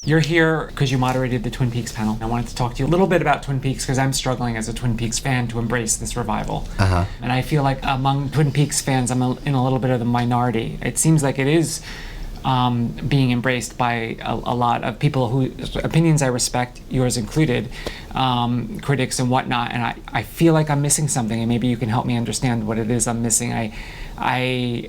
You're here because you moderated the Twin Peaks panel. I wanted to talk to you a little bit about Twin Peaks because I'm struggling as a Twin Peaks fan to embrace this revival. And I feel like among Twin Peaks fans, I'm in a little bit of the minority. It seems like it is being embraced by a lot of people whose opinions I respect, yours included, critics and whatnot. And I feel like I'm missing something, and maybe you can help me understand what it is I'm missing. I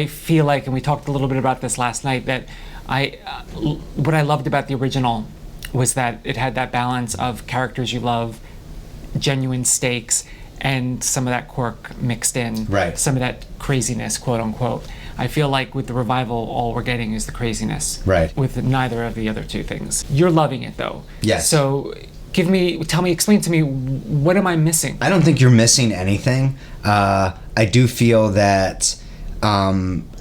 feel like, and we talked a little bit about this last night, that what I loved about the original was that it had that balance of characters you love, genuine stakes, and some of that quirk mixed in. Right. Some of that craziness, quote unquote. I feel like with the revival, all we're getting is the craziness. Right. With neither of the other two things. You're loving it though. Yes. So explain to me, what am I missing? I don't think you're missing anything. I do feel that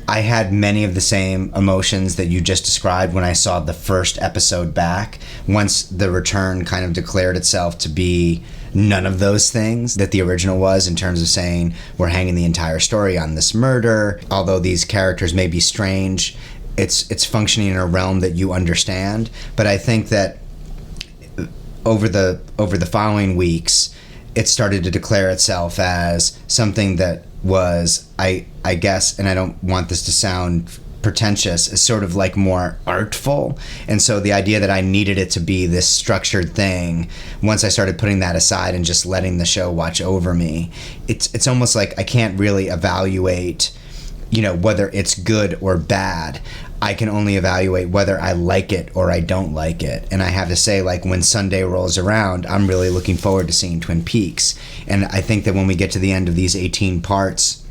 I had many of the same emotions that you just described when I saw the first episode back. Once the return kind of declared itself to be none of those things that the original was, in terms of saying we're hanging the entire story on this murder. Although these characters may be strange, it's functioning in a realm that you understand. But I think that over the following weeks, it started to declare itself as something that was, I guess, and I don't want this to sound pretentious, is sort of like more artful. And so the idea that I needed it to be this structured thing, once I started putting that aside and just letting the show watch over me, it's almost like I can't really evaluate, whether it's good or bad. I can only evaluate whether I like it or I don't like it. And I have to say, like, when Sunday rolls around, I'm really looking forward to seeing Twin Peaks. And I think that when we get to the end of these 18 parts,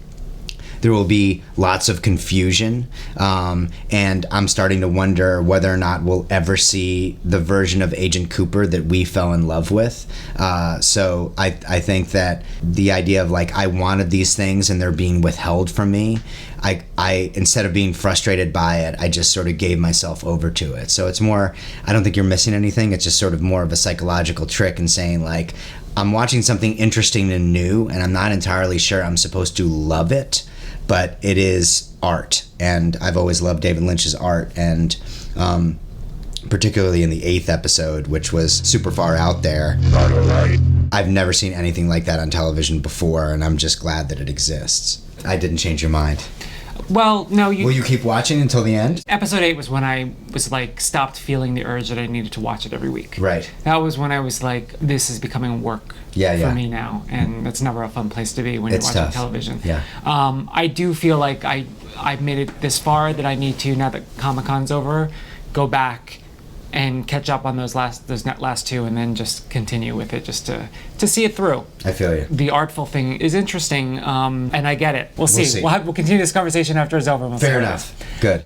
there will be lots of confusion, and I'm starting to wonder whether or not we'll ever see the version of Agent Cooper that we fell in love with. So I think that the idea of, like, I wanted these things and they're being withheld from me, I instead of being frustrated by it, I just sort of gave myself over to it. So it's more, I don't think you're missing anything. It's just sort of more of a psychological trick in saying, like, I'm watching something interesting and new, and I'm not entirely sure I'm supposed to love it, but it is art, and I've always loved David Lynch's art, and particularly in the 8th episode, which was super far out there. I've never seen anything like that on television before, and I'm just glad that it exists. I didn't change your mind. Well, no, Will you keep watching until the end? Episode 8 was when I was like stopped feeling the urge that I needed to watch it every week. Right. That was when I was like, this is becoming work for me now, and that's never a fun place to be when you're watching television. Yeah. I do feel like I've made it this far that I need to, now that Comic-Con's over, go back and catch up on those last two, and then just continue with it, just to see it through. I feel you. The artful thing is interesting, and I get it. We'll see. We'll continue this conversation after it's over. Fair enough. Good.